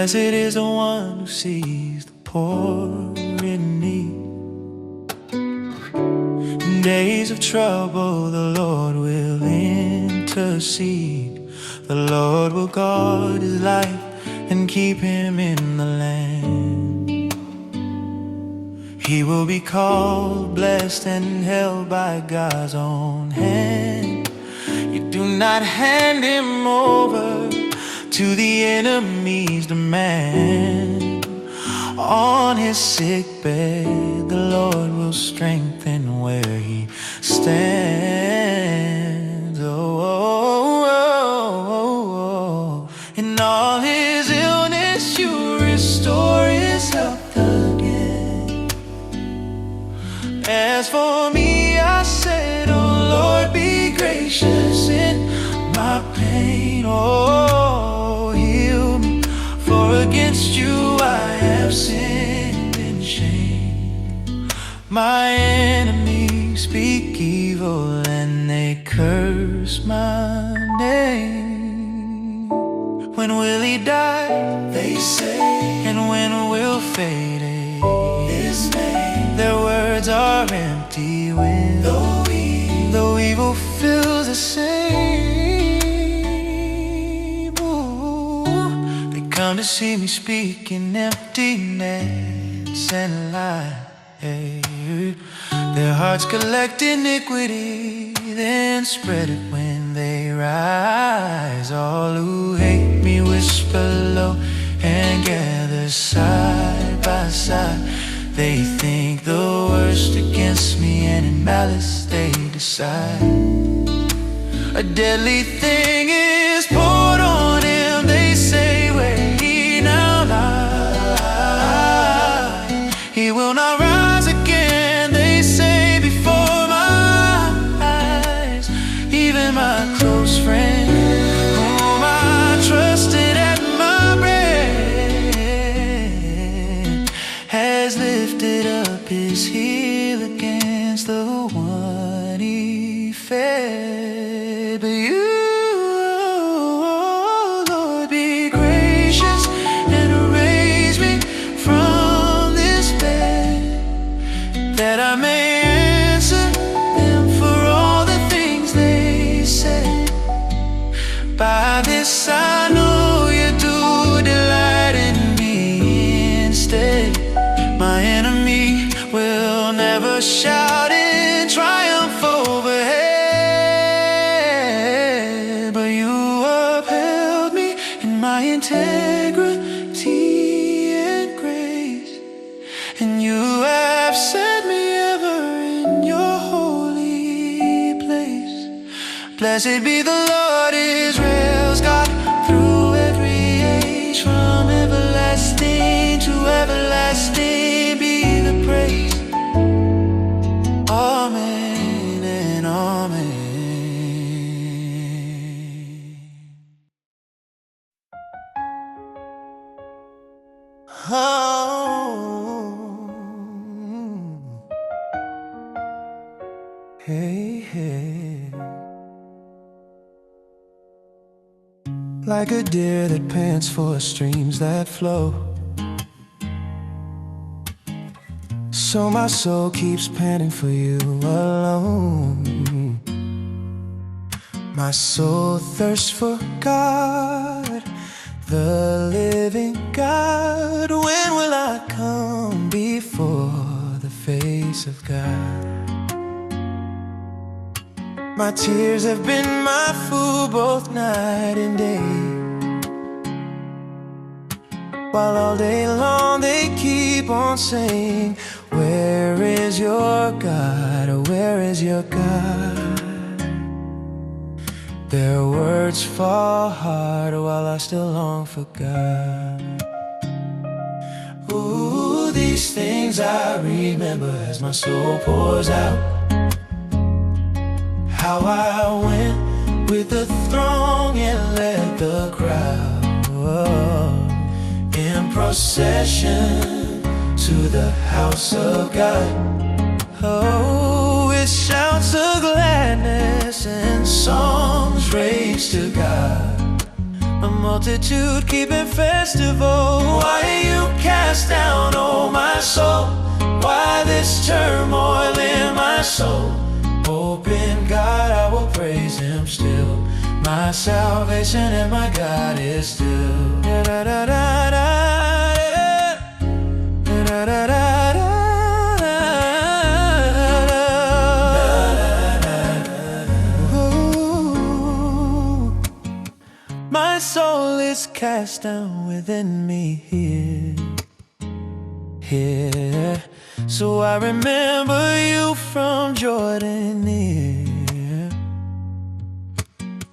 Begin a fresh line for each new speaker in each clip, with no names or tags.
Blessed is the one who sees the poor in need. In days of trouble, the Lord will intercede. The Lord will guard his life and keep him in the land. He will be called blessed and held by God's own hand. You do not hand him over to the enemy's demand. On his sick bed, the Lord will strengthen where he stands. In all his illness, you restore his health again. As for me, I said, oh Lord, be gracious in my pain. Oh, heal me, for against you I have sinned in shame. My enemies speak evil and they curse my name. When will he die, they say, and when will fade his name? Their words are empty when though evil fills the same. Ooh, they come to see me speaking emptiness and lie. Their hearts collect iniquity, then spread it when they rise. All who hate me whisper low and gather side by side. They think the worst against me, and in malice they decide. A deadly thing is poured on him, they say, where he now lies. He will not rise again, they say, before my eyes. Even my close friend, whom I trusted at my bread, has lifted up his heel against the one he fed. But you, oh Lord, be gracious and raise me from this bed, that I may answer them for all the things they said. By this I know you do delight in me instead. My enemy will never shout in triumph overhead, but you upheld me in my integrity and grace, and you have set me ever in your holy place. Blessed be the Lord Israel's God through every age, from everlasting to everlasting be the praise. Amen and amen. Oh, hey, hey. Like a deer that pants for streams that flow, so my soul keeps panting for you alone. My soul thirsts for God, the living God. When will I come before the face of God? My tears have been my food both night and day, while all day long they keep on saying, where is your God? Oh, where is your God? Their words fall hard while I still long for God. Ooh, these things I remember as my soul pours out. How I went with the throng and led the crowd in procession to the house of God. Oh, with shouts of gladness and songs raised to God. a multitude keeping festival. Why are you cast down, oh my soul? Why this turmoil in my soul? Hope in God, I will praise Him still. My salvation and my God is still. Da da da da da da da da. My soul is cast down within me here. So I remember you from Jordan near,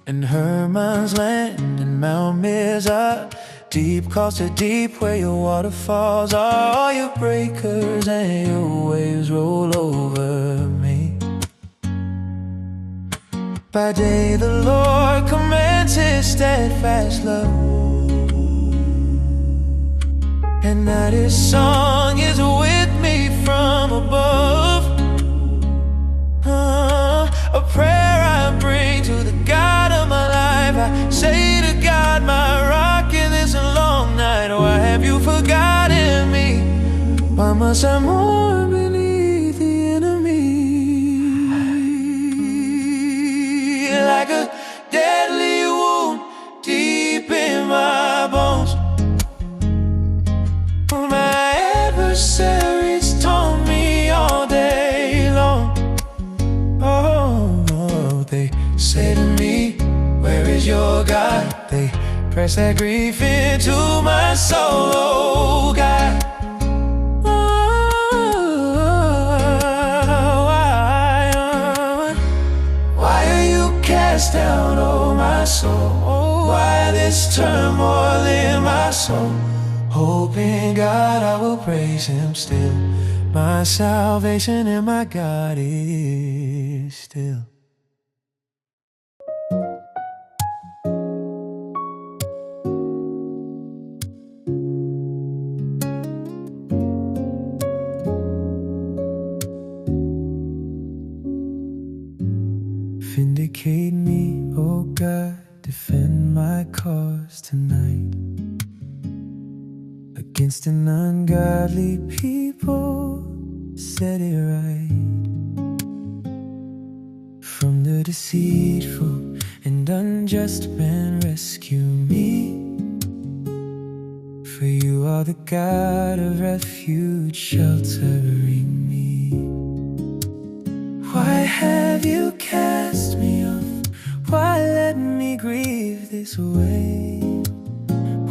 and Hermon's land and Mount Mizar. Deep calls to deep where your waterfalls are. All your breakers and your waves roll over me. By day the Lord commands His steadfast love, and that His song is with me from above. A prayer I bring to the God of my life. I say to God, my rock in this long night, why have you forgotten me? Why must I mourn beneath the enemy? Like a deadly wound deep in my bones, my adversaries taunt me all day long. Oh, they say to me, where is your God? They press that grief into my soul, oh God. Why are you cast down, oh my soul? Why this turmoil in my soul? Hope in God, I will praise Him still. My salvation and my God is still. Vindicate me, oh God, defend my cause tonight. Against an ungodly people, set it right. From the deceitful and unjust man, rescue me. For you are the God of refuge, sheltering me. Why have you cast me off? Why let me grieve this way?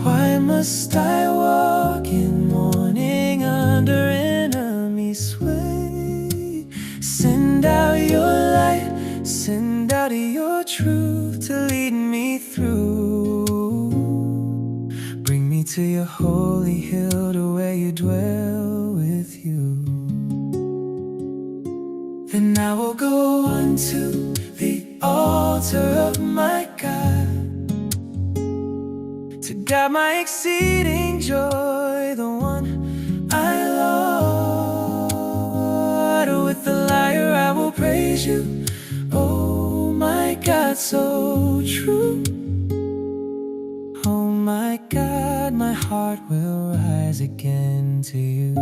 Why must I walk in mourning under enemy sway? Send out your light, send out your truth to lead me through. Bring me to your holy hill, to where you dwell with you. Then I will go unto the altar of my God, to God my exceeding joy, the one I love. With the lyre I will praise you, oh my God, so true. Oh my God, my heart will rise again to you.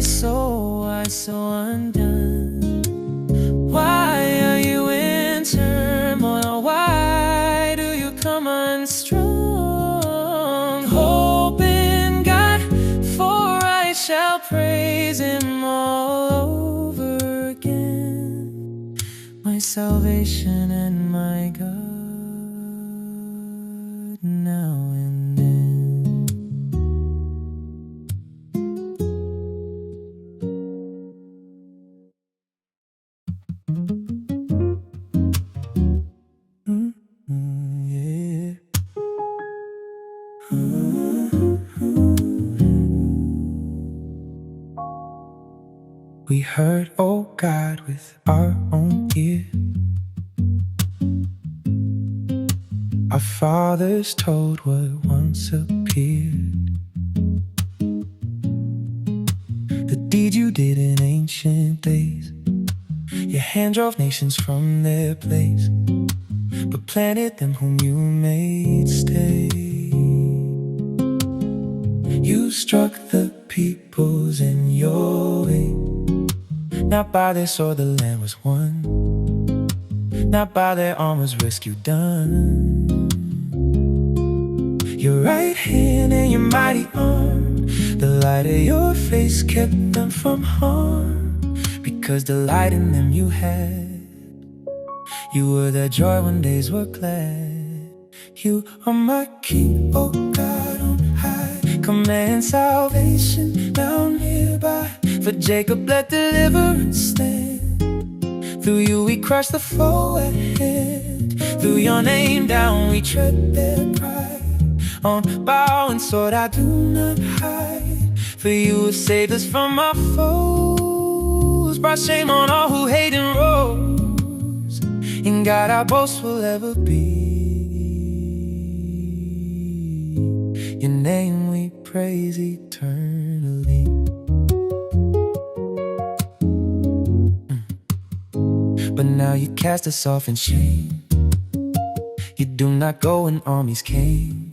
So why so undone? Why are you in turmoil? Why do you come unstrung? Hope in God, for I shall praise Him all over again. My salvation and my God, now and then. We heard, oh God, with our own ear. Our fathers told what once appeared, the deed you did in ancient days. Your hand drove nations from their place, but planted them whom you made stay. You struck the peoples in your way. Not by their sword the land was won, not by their arm was rescue done. Your right hand and your mighty arm, the light of your face kept them from harm. Because the light in them you had, you were their joy when days were glad. You are my King, oh God on high. Command salvation now nearby. For Jacob let deliverance stand. Through you we crush the foe at hand. Through your name down we tread their pride. On bow and sword I do not hide. For you have saved us from our foes, brought shame on all who hate and rose. In God our boast will ever be. Your name we praise eternally. But now you cast us off in shame. You do not go when armies came.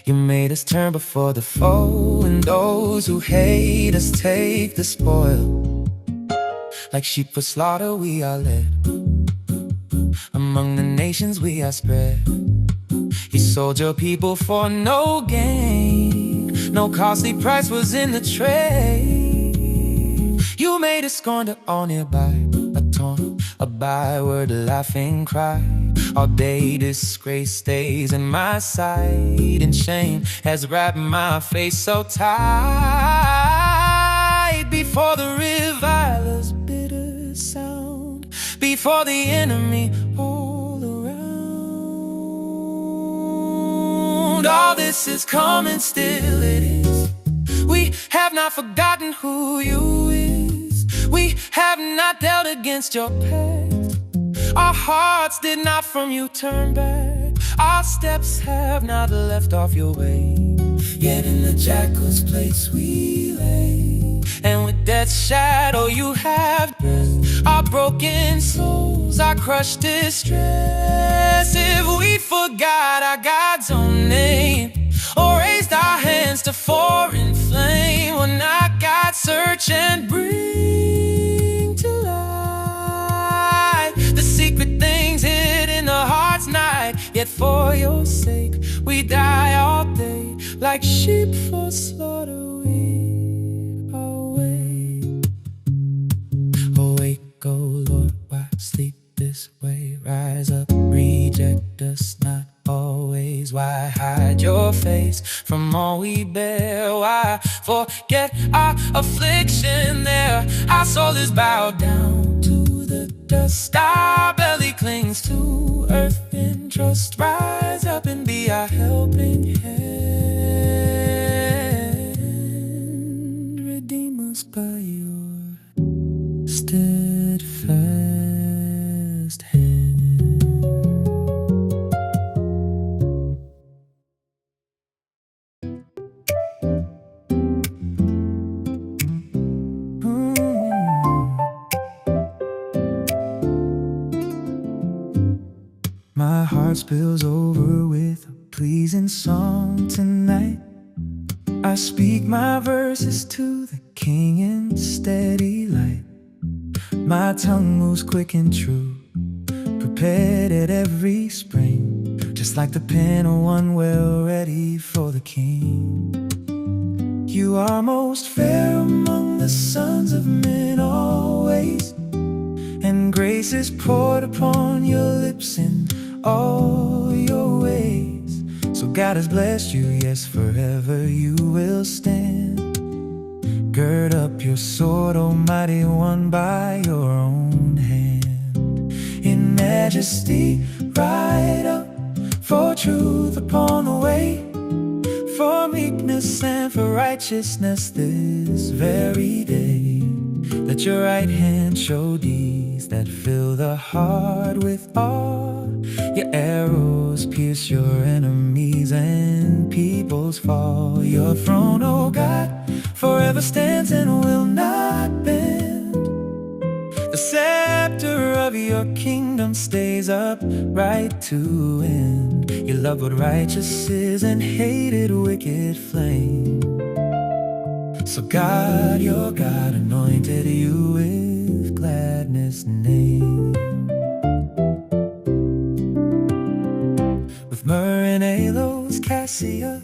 You made us turn before the foe, and those who hate us take the spoil. Like sheep for slaughter we are led. Among the nations we are spread. You sold your people for no gain. No costly price was in the trade. You made us scorn to all nearby. A taunt, a byword, a laughing cry. All day disgrace stays in my sight, and shame has wrapped my face so tight. Before the reviler's bitter sound, before the enemy all around, all this is coming, still it is. We have not forgotten who you is. We have not dealt against your past. Our hearts did not from you turn back. Our steps have not left off your way. Yet in the jackal's place we lay, and with death's shadow you have dressed our broken souls, our crushed distress. If we forgot our God's own name, or raised our hands to foreign flame, will not God search and bring to light the secret things hid in the heart's night? Yet for your sake we die all day, like sheep for slaughter we awake. Awake, oh Lord, why sleep this way? Rise up, reject us not always. Why hide your face from all we bear? Why forget our affliction there? Our soul is bowed down to the dust. Our belly clings to earth in trust. Rise up and be our helping hand. Redeem us by your steadfast hand. My heart spills over with a pleasing song tonight. I speak my verses to the King in steady light. My tongue moves quick and true, prepared at every spring, just like the pen of one well ready for the King. You are most fair among the sons of men always, and grace is poured upon your lips in all your ways. So God has blessed you, yes, forever you will stand. Gird up your sword, Almighty One, by your own hand. In majesty ride up, for truth upon the way, for meekness and for righteousness this very day. Let your right hand show deeds that fill the heart with awe. Your arrows pierce your enemies and peoples fall. Your throne, O God, forever stands and will not bend. The scepter of your kingdom stays upright to end. You love what righteous is and hated wicked flame. So God, your God, anointed you with gladness' name. With myrrh and aloes, cassia,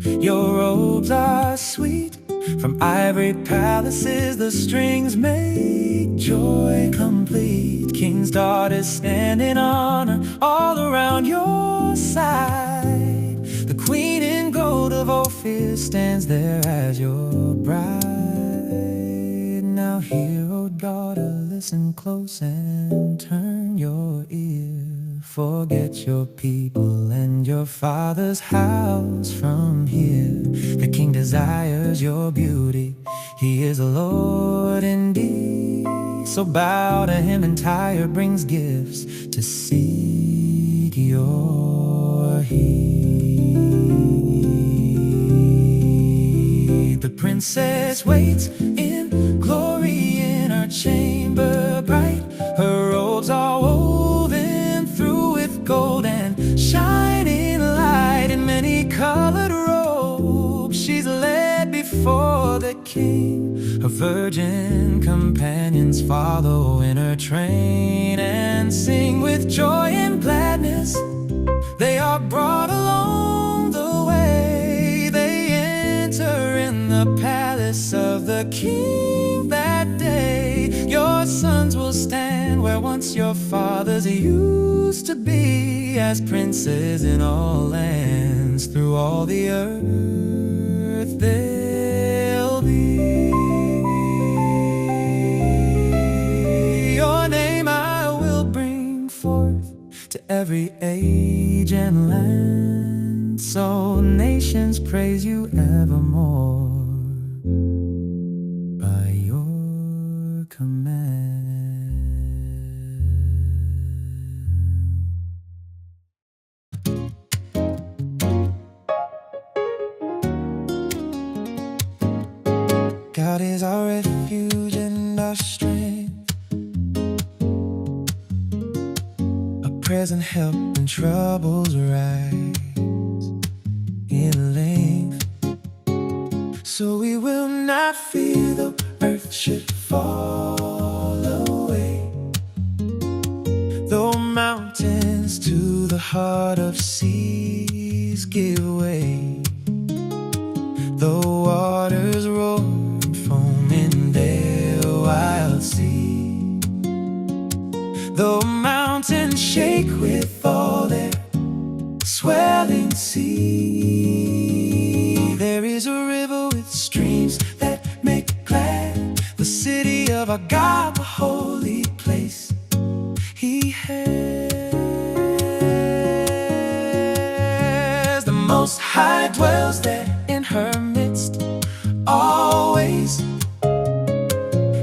your robes are sweet. From ivory palaces the strings make joy complete. King's daughters stand in honor all around your side. The queen in gold of Ophir stands there as your bride. Now hear, O daughter, listen close and turn your ear. Forget your people and your father's house from here. The king desires your beauty, he is a Lord indeed. So bow to him and Tyre brings gifts to seek your heed. The princess waits in glory in her chamber bright. Her robes are woven through with gold and shining light. In many colored robes she's led before the king. Her virgin companions follow in her train and sing with joy and gladness. They are brought along the way. They enter in the palace of the king that day. Your sons will stand where once your fathers used to be. As princes in all lands, through all the earth they'll be. Your name I will bring forth to every age and land, so nations praise you evermore by your command. God is our refuge and our strength, a present help when troubles rise in length. So we will not fear though earth should fall away, though mountains to the heart of seas give way, though waters roar and foam in their wild sea, though mountains shake with all their swelling sea. There is a river with streams that make glad the city of our God, the holy place he has. The Most High dwells there in her midst always.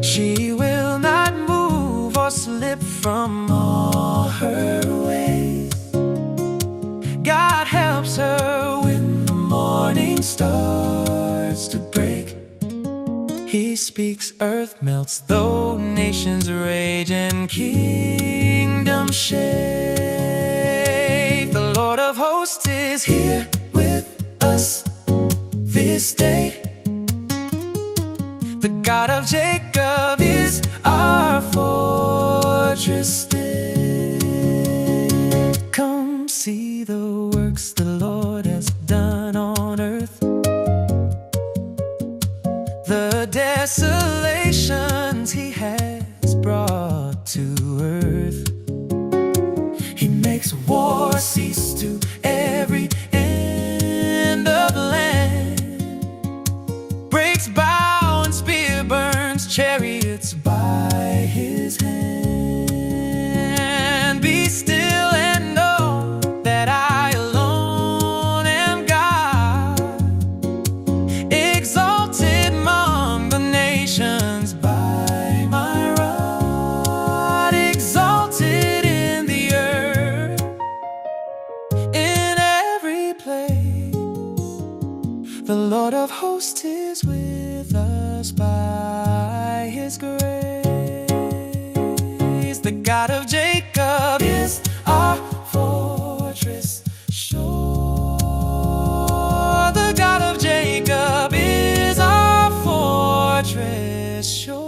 She will not move or slip from all her ways. God helps her when the morning starts to break. He speaks, earth melts, though nations rage and kingdoms shake. The Lord of hosts is here with us this day. The God of Jacob is our fortress still. Come see the works the Lord has done on earth, the desolations he has brought to earth. He makes war cease to every end of land, breaks bow and spear, burns chariots by his hand. Be still and know that I alone am God, exalted among the nations by my rod, exalted in the earth, in The Lord of hosts is with us by his grace. The God of Jacob is our fortress sure. The God of Jacob is our fortress sure.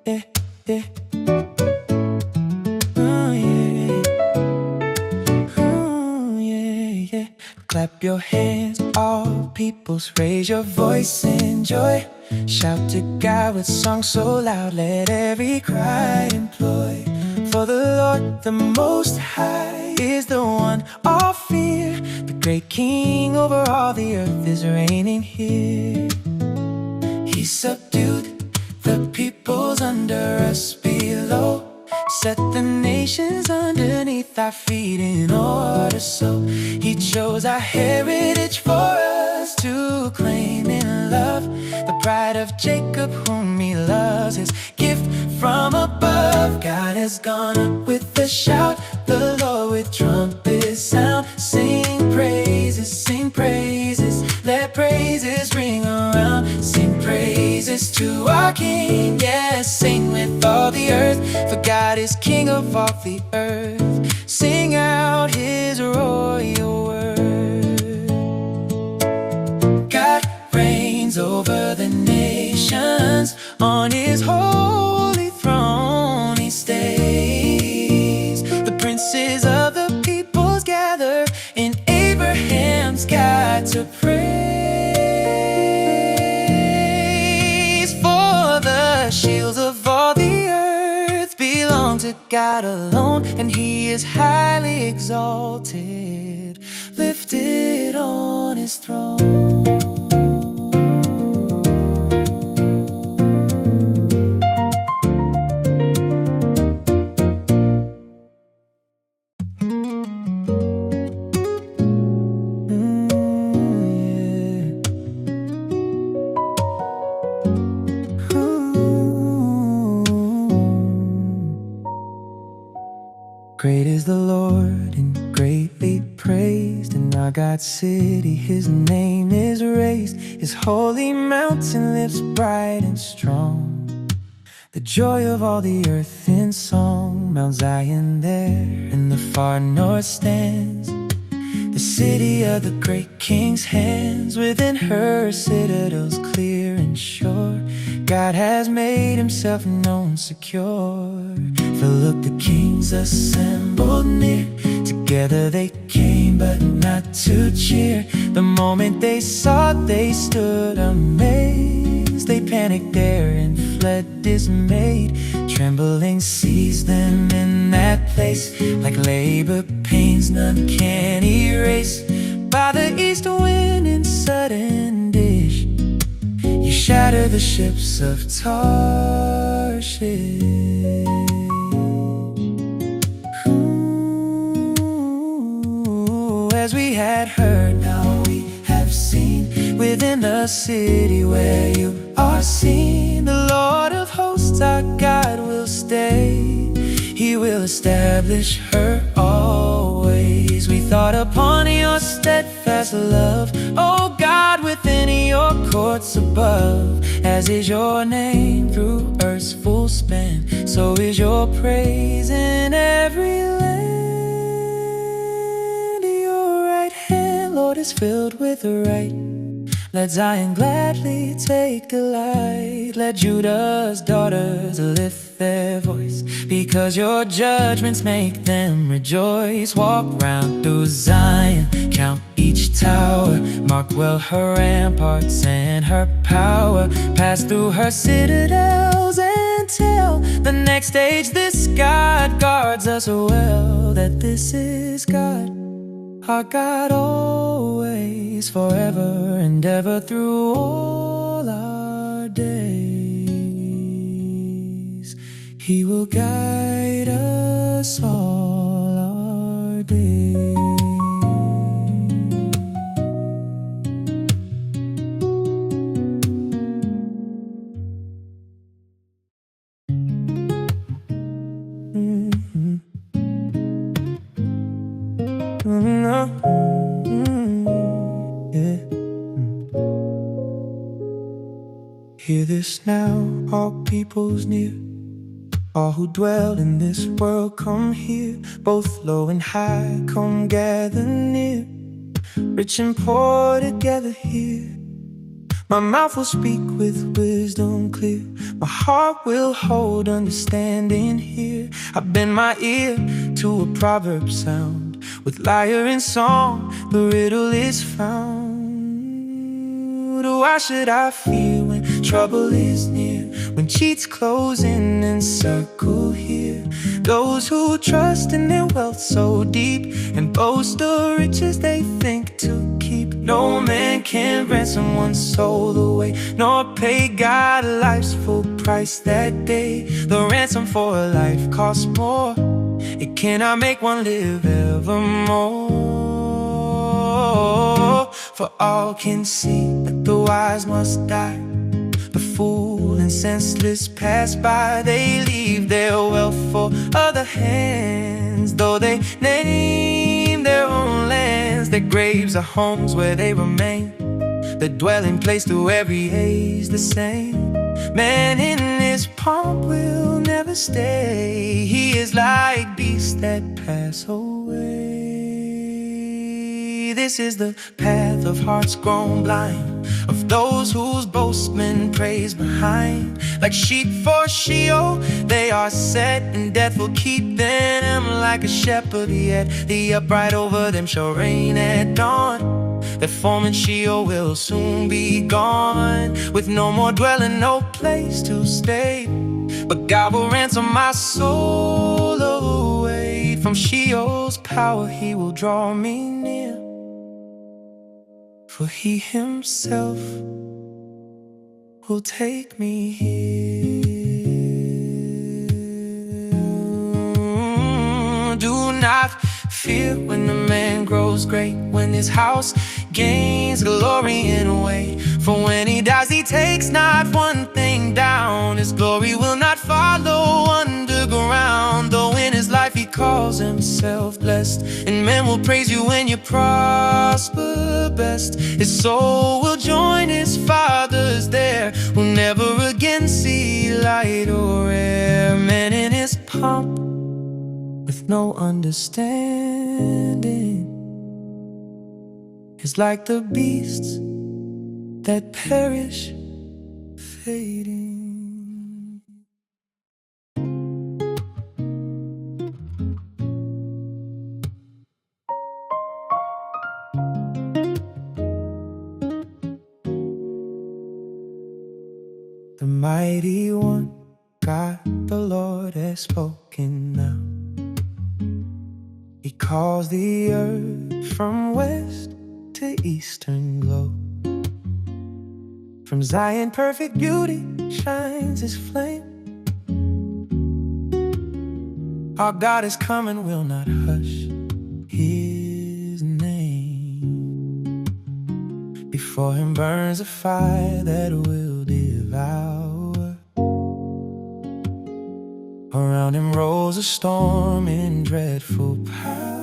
Yeah, yeah. Oh, yeah. Oh, yeah, yeah. Clap your hands, all peoples, raise your voice in joy. Shout to God with songs so loud, let every cry employ. For the Lord, the Most High, is the one all fear. The great King over all the earth is reigning here. He subdued the peoples under us below, set the nations underneath our feet in order. So he chose our heritage for us to claim in love. The pride of Jacob whom he loves, his gift from above. God has gone up with a shout, the Lord with trumpets sound. Sing praises, let praises ring around. Sing praises to our King, yes, sing with all the earth. For God is King of all the earth. Sing out his royal word. God reigns over the nations, on his holy throne he stays. The princes of the peoples gather in Abraham's God to praise. For the shields of all the earth belong to God alone, and he is highly exalted, lifted on his throne. Great is the Lord and greatly praised. In our God's city his name is raised. His holy mountain lives bright and strong, the joy of all the earth in song. Mount Zion there in the far north stands, the city of the great King's hands. Within her citadels clear and sure, God has made himself known secure. For look, the kings assembled near, together they came but not to cheer. The moment they saw it, they stood amazed. They panicked there and fled dismayed. Trembling seized them in that place, like labor pains none can erase. By the east wind in sudden dish, you shatter the ships of Tarshish. Ooh, as we had heard, now we have seen, within the city where you are seen. The Lord of hosts, our God, will stay. He will establish her always. We thought upon your steadfast love, oh God, within your courts above. As is your name through earth's full span, so is your praise in every land. Your right hand, Lord, is filled with right. Let Zion gladly take delight. Let Judah's daughters lift their voice, because your judgments make them rejoice. Walk round through Zion, count each tower, mark well her ramparts and her power. Pass through her citadels and tell the next age this God guards us well. That this is God, our God, always, forever and ever, through all our days. He will guide us all our days. Hear this now, all peoples near, all who dwell in this world, come here. Both low and high, come gather near. Rich and poor together here. My mouth will speak with wisdom clear. My heart will hold understanding here. I bend my ear to a proverb sound. With lyre and song, the riddle is found. Why should I fear when trouble is near? When cheats close in and circle here. Those who trust in their wealth so deep and boast the riches they think to keep. No man can ransom one's soul away, nor pay God life's full price that day. The ransom for a life costs more. It cannot make one live evermore. For all can see that the wise must die. The fool and senseless pass by. They leave their wealth for other hands. Though they name their own lands, their graves are homes where they remain. Their dwelling place through every age the same. Man in his pomp will never stay. He is like beasts that pass away. This is the path of hearts grown blind, of those whose boastmen praise behind. Like sheep for Sheol, they are set, and death will keep them like a shepherd. Yet the upright over them shall reign at dawn. Their form in Sheol will soon be gone, with no more dwelling, no place to stay. But God will ransom my soul away. From Sheol's power He will draw me near. For He Himself will take me here. Do not fear when a man grows great, when his house gains glory and weight. For when he dies, he takes not one thing down. His glory will not follow underground. Though in his life he calls himself blessed, and men will praise you when you prosper best. His soul will join his fathers there, will never again see light or air. Man in his pomp with no understanding is like the beasts that perish, fading. The mighty one, God the Lord, has spoken now. He calls the earth from west to eastern glow. From Zion perfect beauty shines His flame. Our God is coming, will not hush His name. Before Him burns a fire that will devour. Around Him rolls a storm in dreadful power.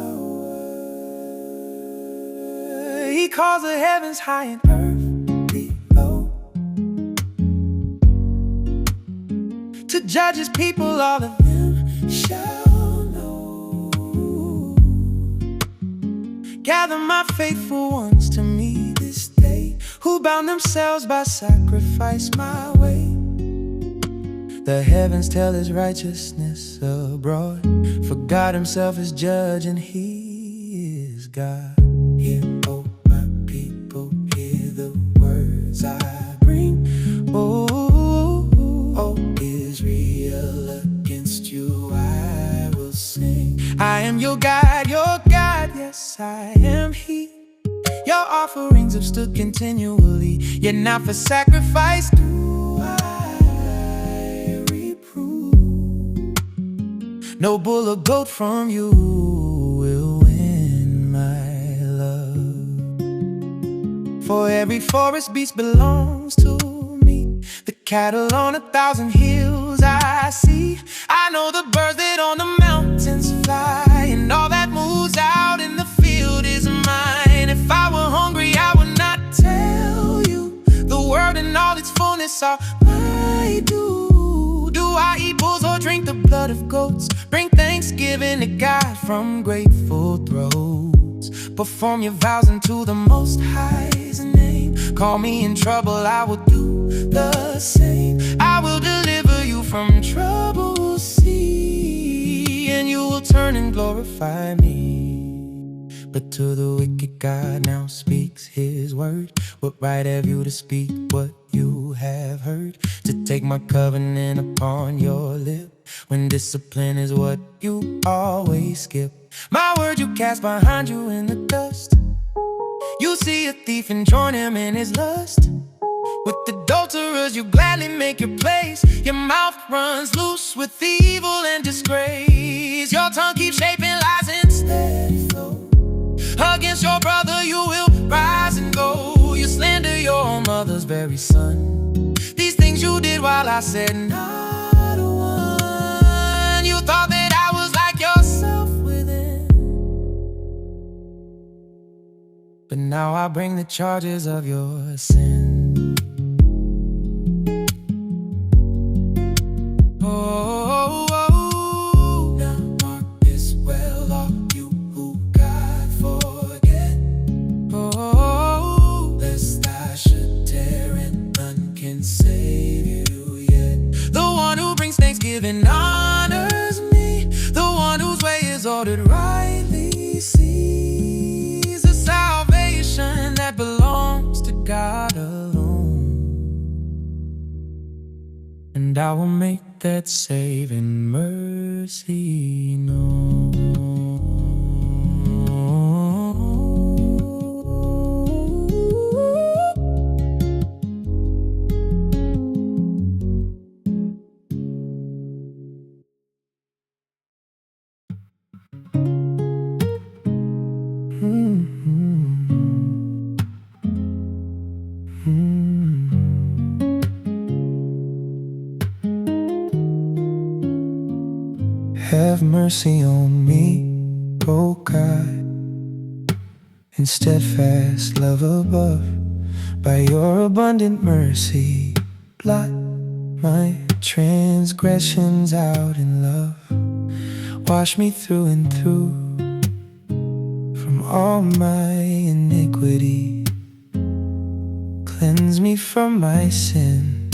He calls the heavens high and earth below, to judge His people, all of them shall know. Gather my faithful ones to me this day, who bound themselves by sacrifice my way. The heavens tell His righteousness abroad, for God Himself is judge and He is God. Hear, oh my people, hear the words I bring. Oh Israel, against you I will sing. I am your God, yes I am He. Your offerings have stood continually, yet not for sacrifice do I reprove. No bull or goat from you will win my love. For every forest beast belongs to me, the cattle on 1,000 hills I see. I know the birds that on the mountains fly, and all that moves out in the field is mine. If I were hungry, I would not tell you the word in all its fullness this all I do. Do I eat bulls or drink the blood of goats? Bring thanksgiving to God from grateful throats. Perform your vows unto the Most High's name. Call me in trouble, I will do the same. I will deliver you from trouble, see, and you will turn and glorify me. But to the wicked God now speaks his word. What right have you to speak what you have heard? To take my covenant upon your lip, when discipline is what you always skip. My word you cast behind you in the dust. You see a thief and join him in his lust. With adulterers you gladly make your place. Your mouth runs loose with evil and disgrace. Your tongue keeps shaping lies in steady flow. Against your brother you will rise and go. You slander your mother's very son. These things you did while I said not a one. You thought that I was like yourself within, but now I bring the charges of your sin. Thanksgiving honors me. The one whose way is ordered rightly sees the salvation that belongs to God alone. And I will make that saving mercy known. Have mercy on me, O God, in steadfast love above. By your abundant mercy, blot my transgressions out in love. Wash me through and through from all my iniquity. Cleanse me from my sin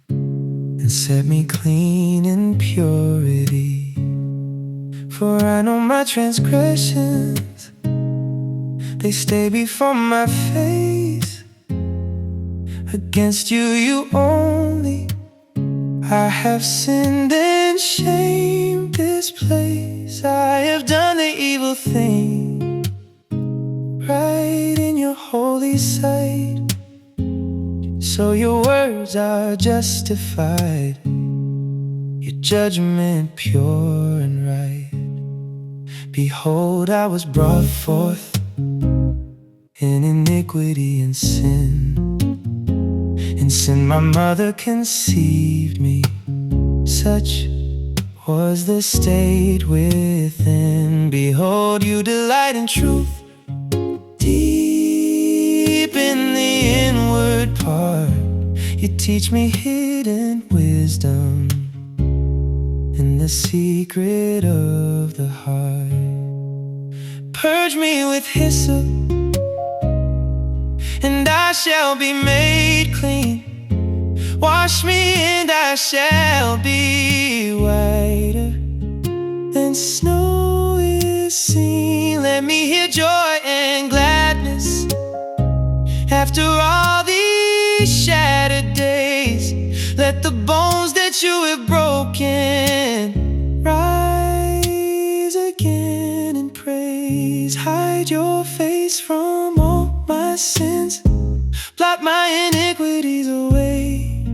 and set me clean in purity. For I know my transgressions, they stay before my face. Against you, you only, I have sinned and shamed this place. I have done the evil thing, right in your holy sight. So your words are justified, your judgment pure and right. Behold, I was brought forth in iniquity and sin. In sin my mother conceived me. Such was the state within. Behold, you delight in truth, deep in the inward part. You teach me hidden wisdom in the secret of the heart. Purge me with hyssop, and I shall be made clean. Wash me, and I shall be whiter than snow is seen. Let me hear joy and gladness after all these shattered days. Let the bones that you have broken rise again in praise. Hide your face from all my sins, blot my iniquities away.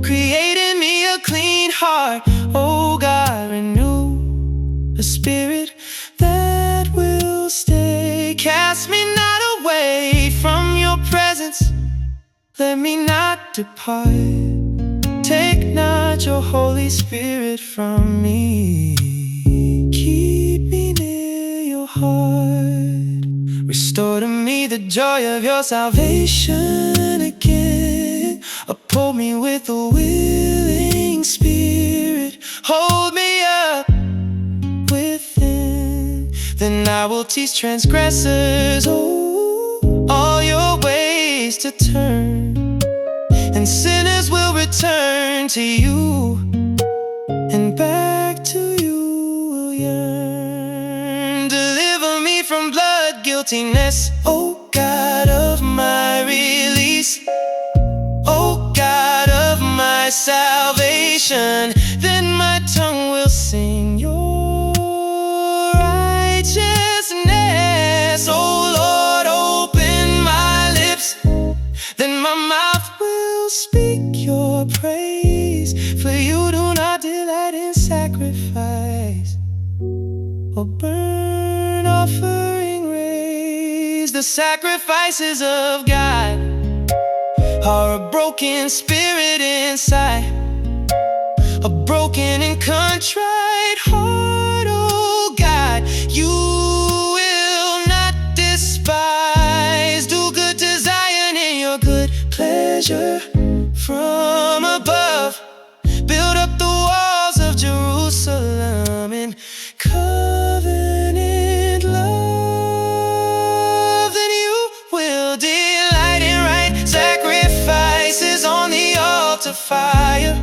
Create in me a clean heart, oh God, renew a spirit that will stay. Cast me not away from your presence, let me not depart. Take not your Holy Spirit from me. Keep me near your heart. Restore to me the joy of your salvation again. Hold me with a willing spirit, hold me up within. Then I will teach transgressors, oh, all your ways to turn, and sinners will return to you, and back to you will yearn. Deliver me from blood guiltiness, oh God of my release, oh God of my salvation. Then my tongue will sing your righteousness. Oh Lord, open my lips, then my mouth will speak your praise. For you do not delight in sacrifice or burnt offering raised. The sacrifices of God are a broken spirit inside, a broken and contrite heart, oh God, you will not despise. Do good to Zion in your good pleasure from above. Build up the walls of Jerusalem in covenant love. Then you will delight in right sacrifices on the altar fire,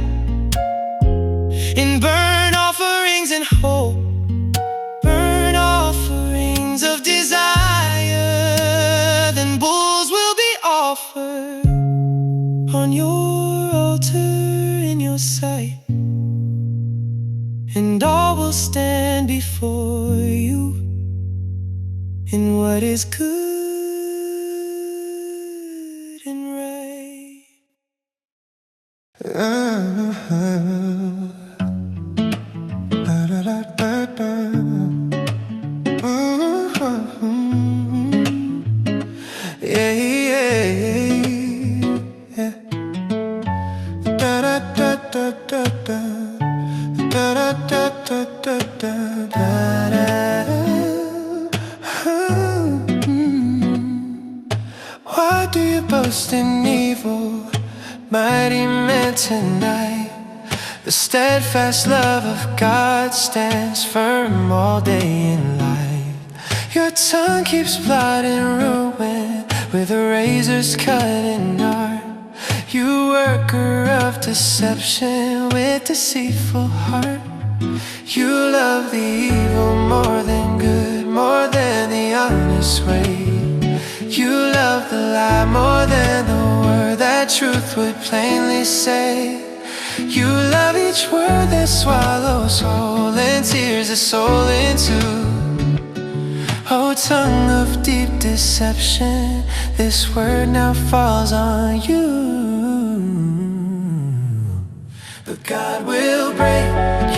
in burnt offerings and whole burnt offerings of desire. Then bulls will be offered on your altar in your sight, and all will stand before you in what is good and right. Yeah, yeah, yeah. Da da da da da da. Da da da da da da da da. Why do you boast in evil, mighty men tonight? The steadfast love of God stands firm all day in life. Your tongue keeps plotting ruin with a razor's cutting art. You worker of deception with deceitful heart. You love the evil more than good, more than the honest way. You love the lie more than the word that truth would plainly say. You love each word that swallows whole and tears a soul into. Oh, tongue of deep deception, this word now falls on you. But God will break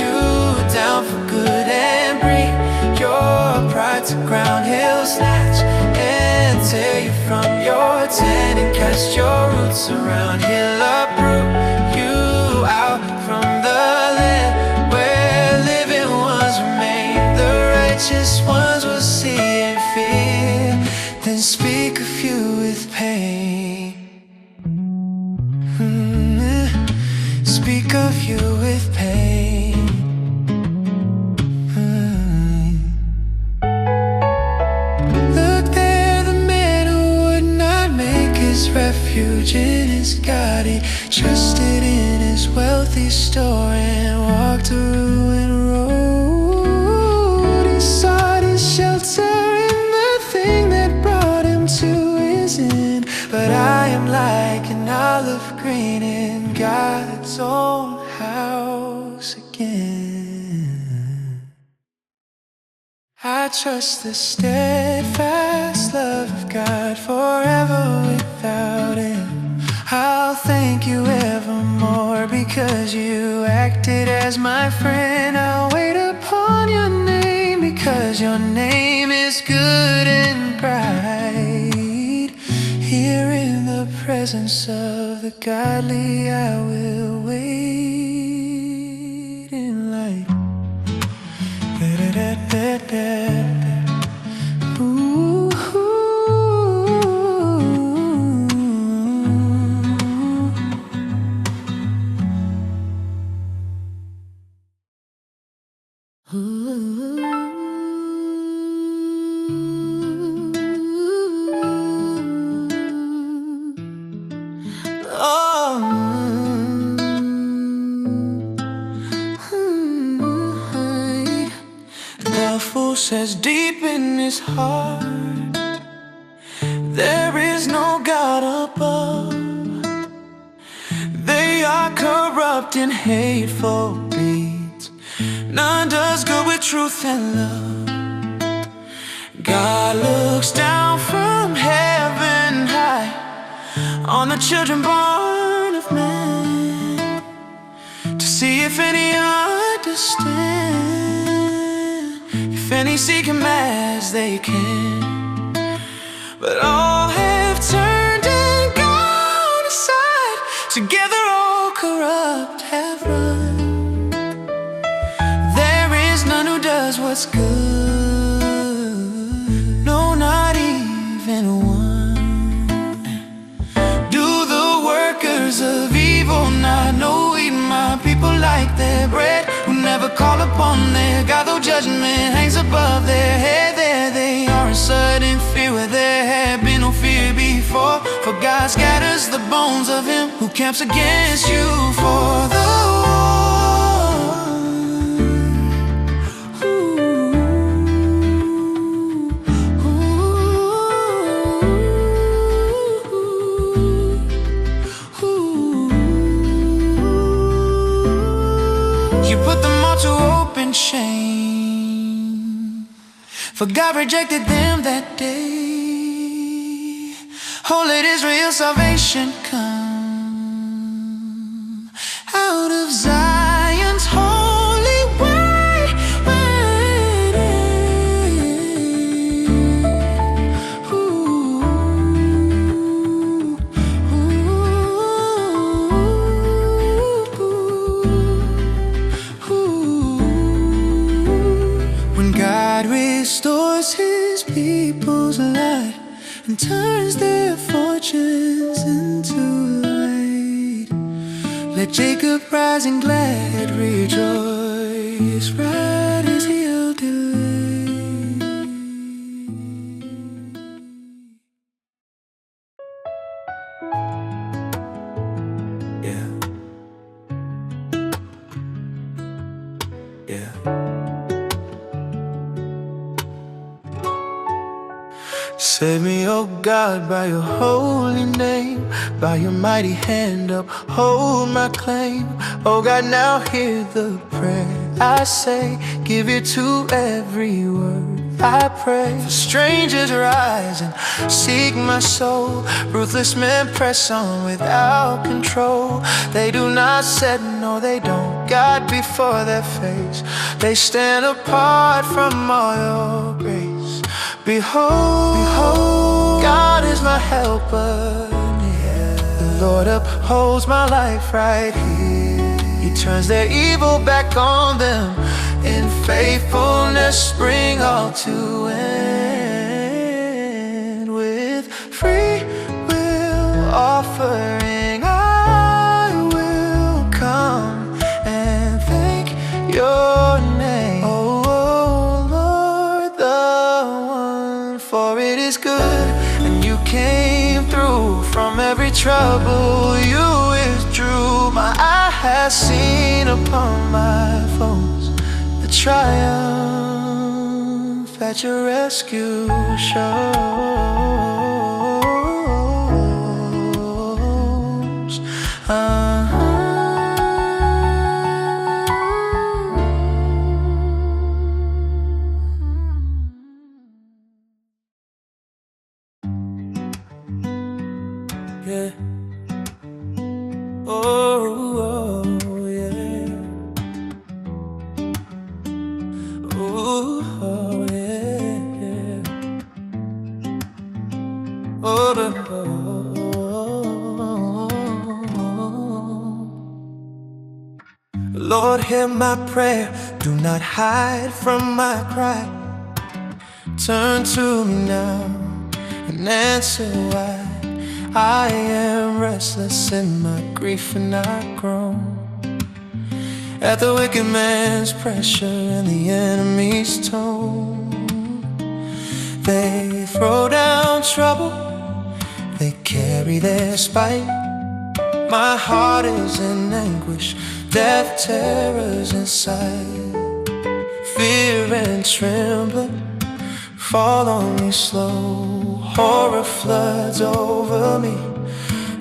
you down for good and bring your pride to ground. He'll snatch and tear you from your tent and cast your roots around. He'll uproot you out from the land where living ones remain. The righteous ones will see and fear, then speak of you with pain. Speak of you with pain. Look there, the man who would not make his refuge in his God. He trusted in his wealthy store and walked a ruined road. He sought his shelter in the thing that brought him to his end. But I am like an olive green in God's own house again. I trust the steadfast love of God forever. Without Him, I'll thank you evermore, because you acted as my friend. I'll wait upon your name, because your name is good and bright. Here in the presence of the godly, I will wait in light. Ooh, ooh, ooh. who says deep in his heart there is no God above. They are corrupt and hateful deeds. None does good with truth and love. God looks down from heaven high on the children born of man, to see if any understand, if any seek him as they can. But all have turned and gone aside, together all corrupt have run. There is none who does what's good, no, not even one. Do the workers of evil not know eat my people like their bread, who never call upon their God, though judgment hangs above their head? There they are in sudden fear where there had been no fear before. For God scatters the bones of him who camps against you for the you put them all to open shame, for God rejected them that day. Oh, let Israel's salvation come out of Zion's holy way. Ooh, ooh, ooh. When God restores his people's life and turns their fortunes into light, let Jacob rise in glad rejoice, right as he'll delay. Yeah. Yeah. Save me, oh God, by your holy name, by your mighty hand uphold my claim. Oh God, now hear the prayer I say, give ear to every word I pray. For strangers rise and seek my soul, ruthless men press on without control. They do not set, no they don't, God before their face. They stand apart from all your grace. Behold, behold, God is my helper near. The Lord upholds my life right here. He turns their evil back on them, in faithfulness bring all to end. With free will offering I will come and thank your name, oh Lord, the one, for it is good and you came through. From every trouble you withdrew. My eye has seen upon my foes the triumph that your rescue shows. Yeah. Oh, yeah. Oh, yeah. Oh, Lord, hear my prayer. Do not hide from my cry. Turn to me now and answer why I am restless in my grief and I groan at the wicked man's pressure and the enemy's tone. They throw down trouble, they carry their spite. My heart is in anguish, death terrors inside. Fear and trembling fall on me slow. Horror floods over me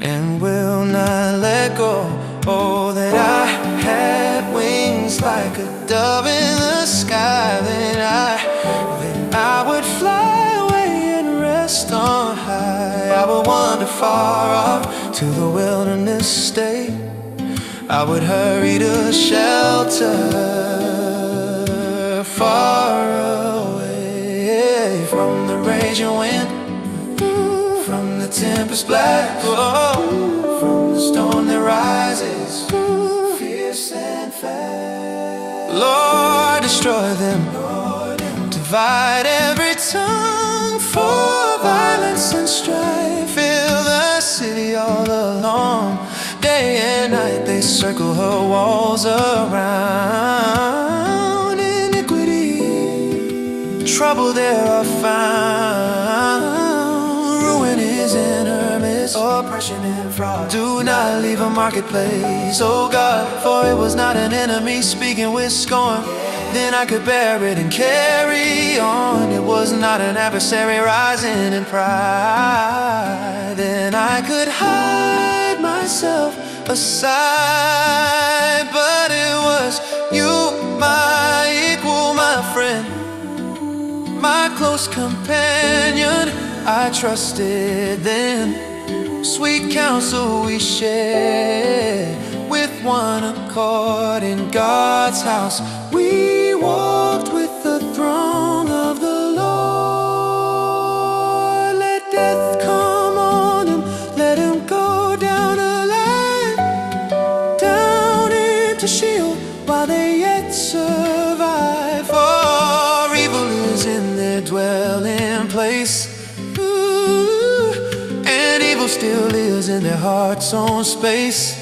and will not let go. Oh, that I had wings like a dove in the sky, then I would fly away and rest on high. I would wander far off to the wilderness state. I would hurry to shelter far away from the raging wind, from the tempest blast, from the storm that rises, fierce and fast. Lord, destroy them, divide every tongue for violence and strife. Fill the city all along. Day and night they circle her walls around. Iniquity, trouble there are found. Ruin is in her midst, oppression and fraud. Do not leave a marketplace, oh God, for it was not an enemy speaking with scorn. Then I could bear it and carry on. It was not an adversary rising in pride. Then I could hide myself aside, but it was you, my equal, my friend, my close companion. I trusted then. Sweet counsel we shared with one accord in God's house. We walked with the throng of the Lord. Let death come on him, let him go down alive, down into Sheol while they yet survive. For evil is in their dwelling place, and evil still lives in their heart's own space.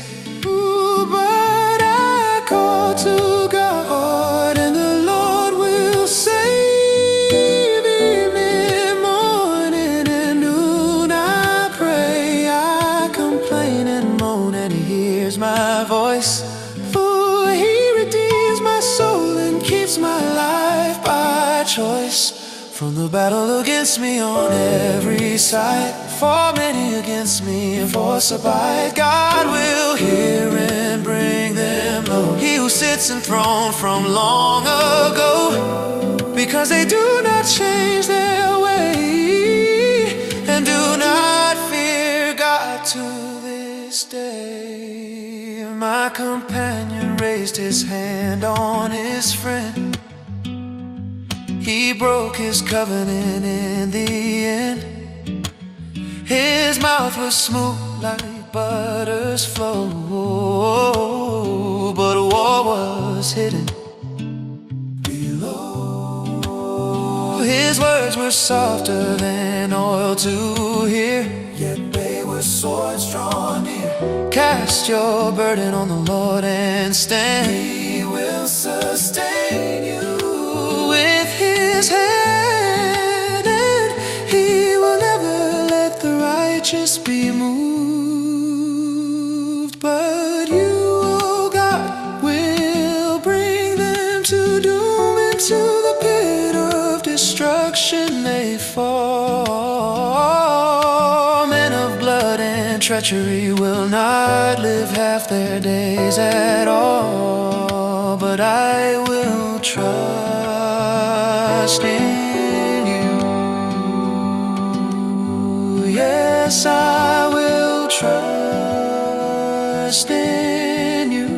But I call to God, and the Lord will save. Evening, morning, and noon I pray. I complain and moan, and He hears my voice. For He redeems my soul and keeps my life by choice. From the battle against me on every side, for many against me and force abide, God will hear and bring them low. He who sits enthroned from long ago, because they do not change their way and do not fear God to this day. My companion raised his hand on his friend. He broke his covenant in the end. His mouth was smooth like butter's flow, but war was hidden below. His words were softer than oil to hear, yet they were swords drawn near. Cast your burden on the Lord and stand. He will sustain you with His hand, and He will never let the righteous be moved. But you, oh God, will bring them to doom, into the pit of destruction they fall. Men of blood and treachery will not live half their days at all, but I will trust in you. Yes, I will trust in you.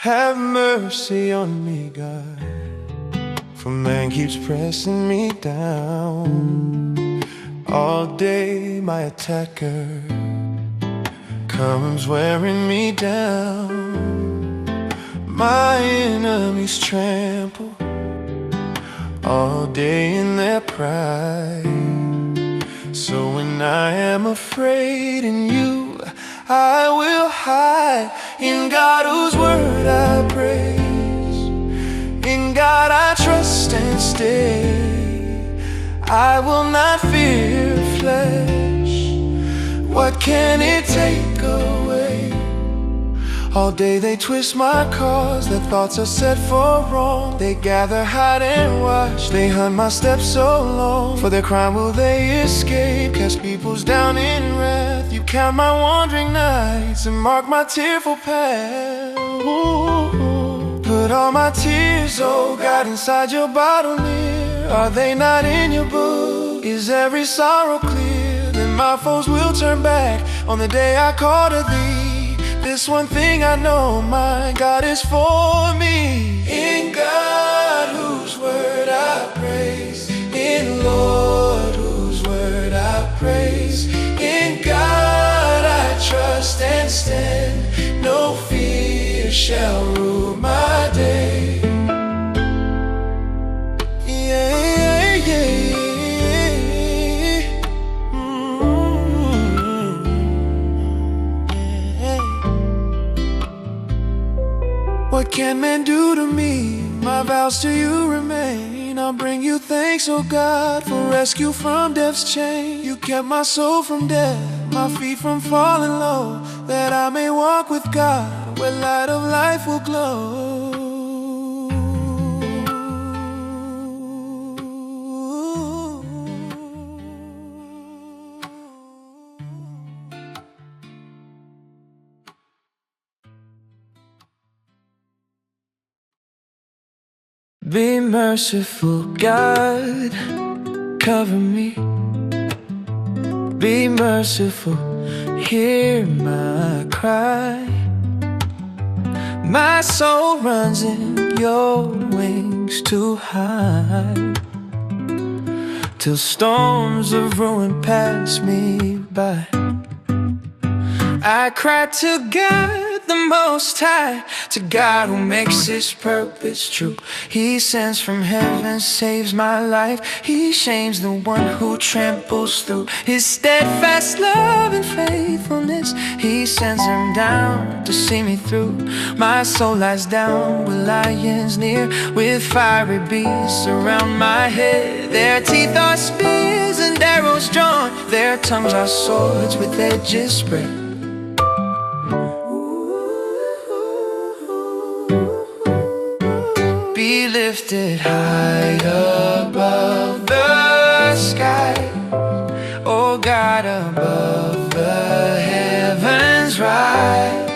Have mercy on me, God, for man keeps pressing me down. All day my attacker comes wearing me down. My enemies trample all day in their pride. So when I am afraid in you, I will hide. In God whose word I praise, in God I trust and stay. I will not fear flesh. What can it take away? All day they twist my cause, their thoughts are set for wrong. They gather, hide and watch, they hunt my steps so long. For their crime will they escape, cast peoples down in wrath. You count my wandering nights and mark my tearful path. Ooh, put all my tears, oh God, inside your bottle near. Are they not in your book? Is every sorrow clear? Then my foes will turn back on the day I call to thee. This one thing I know, my God is for me. In God whose word I praise, in Lord whose word I praise. In God I trust and stand, no fear shall rule my day. Yeah, yeah, yeah. What can man do to me? My vows to you remain. I'll bring you thanks, oh God, for rescue from death's chain. You kept my soul from death, my feet from falling low, that I may walk with God where light of life will glow. Be merciful, God, cover me. Be merciful, hear my cry. My soul runs in your wings too high, till storms of ruin pass me by. I cry to God the Most High, to God who makes His purpose true. He sends from heaven, saves my life. He shames the one who tramples through His steadfast love and faithfulness. He sends Him down to see me through. My soul lies down with lions near, with fiery beasts around my head. Their teeth are spears and arrows drawn, their tongues are swords with edges spread. Be lifted high above the sky, oh God, above the heavens rise.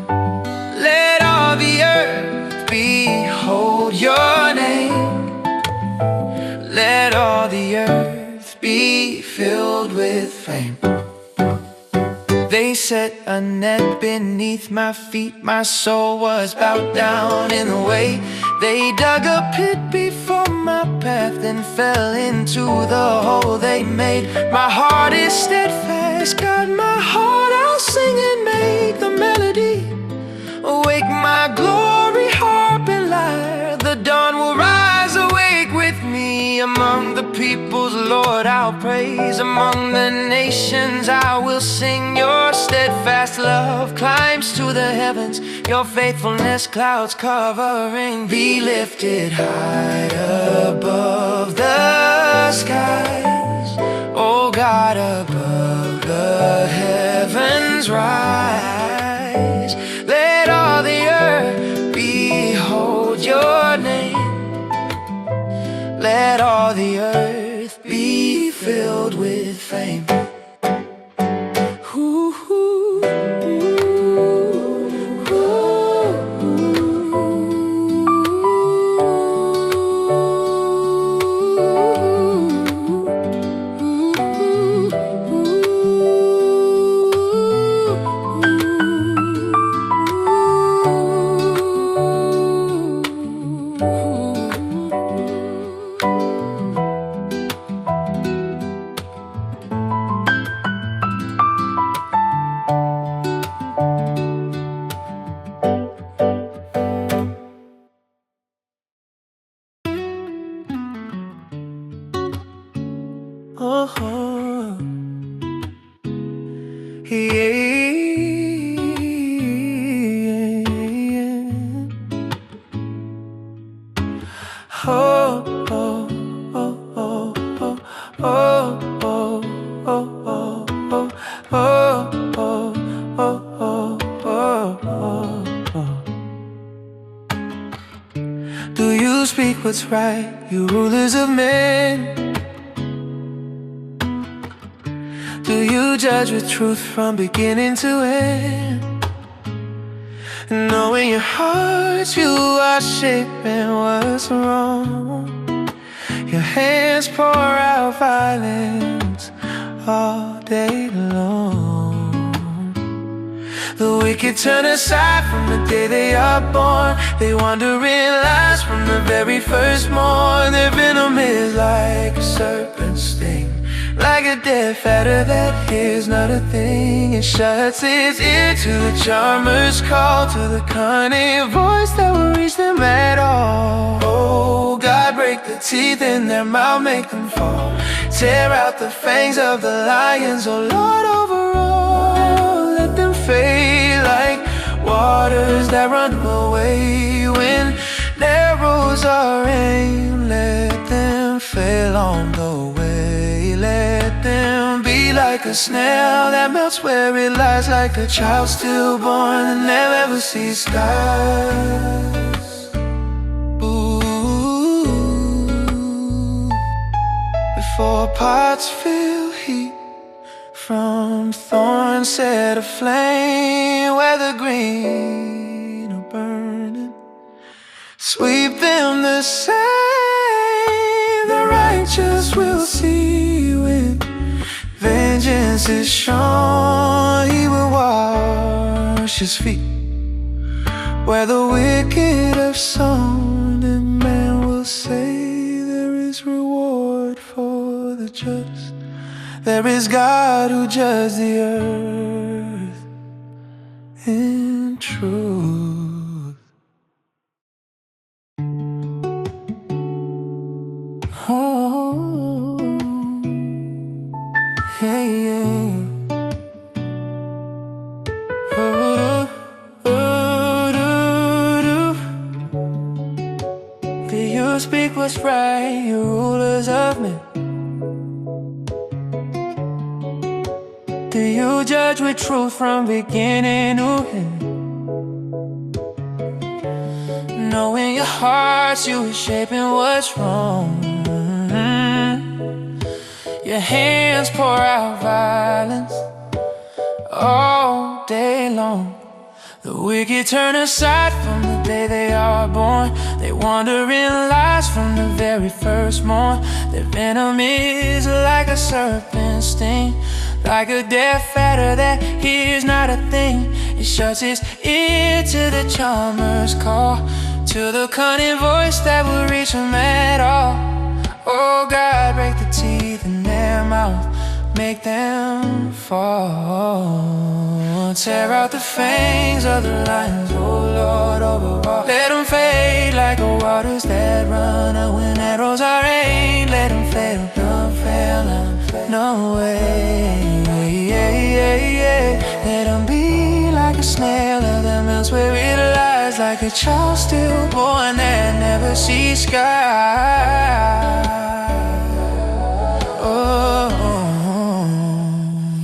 Let all the earth behold your name. Let all the earth be filled with fame. They set a net beneath my feet, my soul was bowed down in the way. They dug a pit before my path, then fell into the hole they made. My heart is steadfast, God, my heart I'll sing and make the melody. Awake my glory, harp and lyre, the dawn will rise, awake with me. Among the peoples, Lord, I'll praise. Among the nations, I will sing. Your steadfast love climbs to the heavens, your faithfulness clouds covering. Be lifted high above the skies, oh God, above the heavens rise. Let all the earth behold your name. Let all the earth be filled with fame. Ooh, ooh, ooh, oh, yeah. Oh, oh, oh, oh, Do you speak what's right, you rulers of men? Do you judge with truth from beginning to end? Knowing your hearts, you are shaping what's wrong. Your hands pour out violence all day long. The wicked turn aside from the day they are born. They wander in lies from the very first morn. Their venom is like a serpent's sting, like a deaf adder that hears not a thing. It shuts its ear to the charmer's call, to the cunning voice that will reach them at all. Oh God, break the teeth in their mouth, make them fall. Tear out the fangs of the lions, oh Lord, overall. Let them fade like waters that run away when arrows are aimed. Let them fail on the way. Let them be like a snail that melts where it lies, like a child stillborn that never sees skies. Ooh. Before pots feel heat from thorns set aflame, where the green are burning, sweep them the same. The righteous will see when vengeance is shown. He will wash his feet where the wicked have sown, and man will say there is reward for the just. There is God who judges the earth in truth. Oh, hey, yeah. Do you speak what's right, you rulers of men? Do you judge with truth from beginning to end? Knowing your hearts, you are shaping what's wrong. Your hands pour out violence all day long. The wicked turn aside from the day they are born. They wander in lies from the very first morn. Their venom is like a serpent's sting, like a deaf adder that hears not a thing. It shuts its ear to the charmer's call, to the cunning voice that will reach them at all. Oh God, break the teeth in their mouth, make them fall. Tear out the fangs of the lions, oh Lord, overall. Let them fade like the waters that run out when arrows are aimed. Let them fail, don't fail, no way. Let them be like a snail that melts where it lies, like a child stillborn that never sees sky. Oh,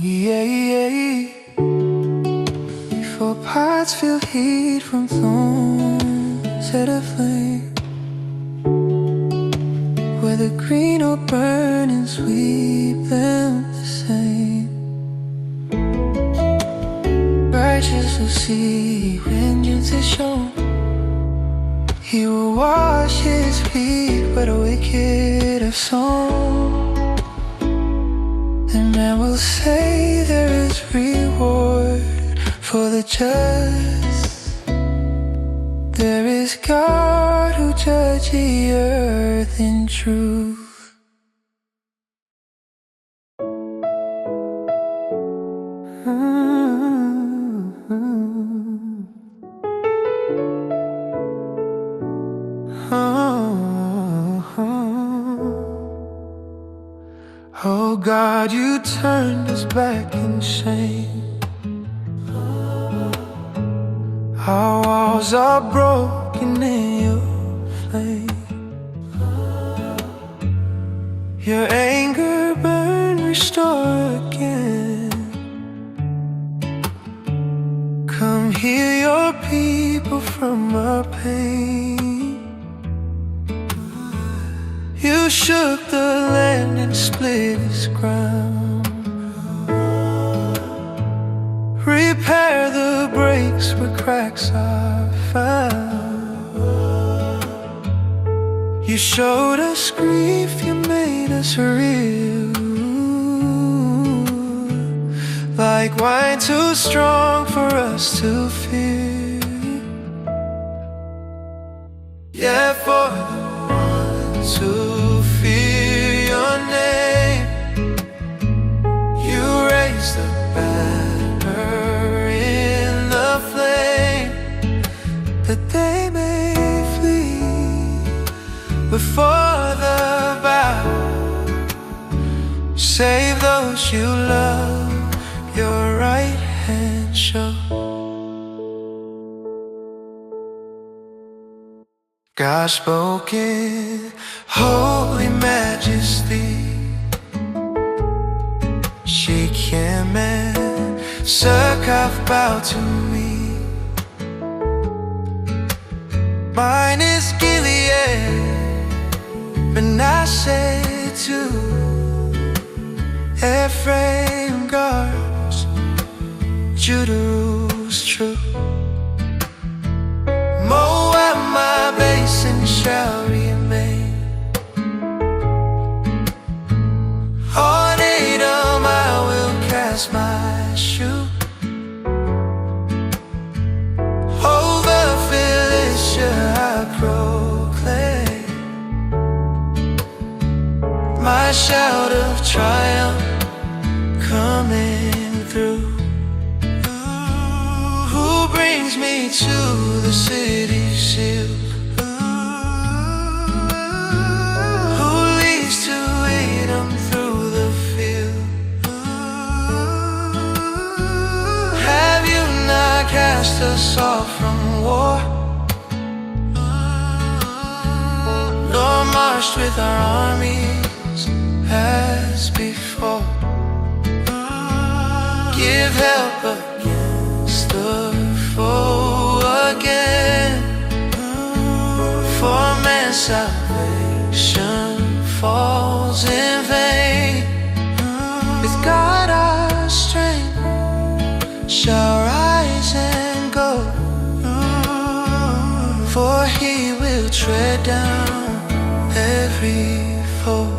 yeah. Before pots feel heat from thorns set aflame, where the green will burn and sweep them the same. Righteous will see vengeance is shown. He will wash his feet where the wicked have sown, and man will say there is reward for the just. There is God who judges the earth in truth. Oh God, you turned us back in shame. Our walls are broken in your flame. Your anger burn, restore again. Come heal your people from our pain. shook the land and split its ground. Repair the breaks where cracks are found. You showed us grief, you made us real. Like wine too strong for us to feel. Yeah, for the ones who fear your name, you raise the banner in the flame, that they may flee before the vow. Save those you love, your right hand show. God spoke in holy majesty. Shekem and Succoth bow to me. Mine is Gilead, Manasseh too. Ephraim guards, Judah rules true. Moab my basin shall remain. On Edom I will cast my shoe. Over Philistia I proclaim my shout of triumph coming through. Who brings me to the city shield? Who leads to Edom through the field? Have you not cast us off from war, nor marched with our armies as before? Give help against the foe again, for man's salvation falls in vain. With God our strength shall rise and go, for he will tread down every foe.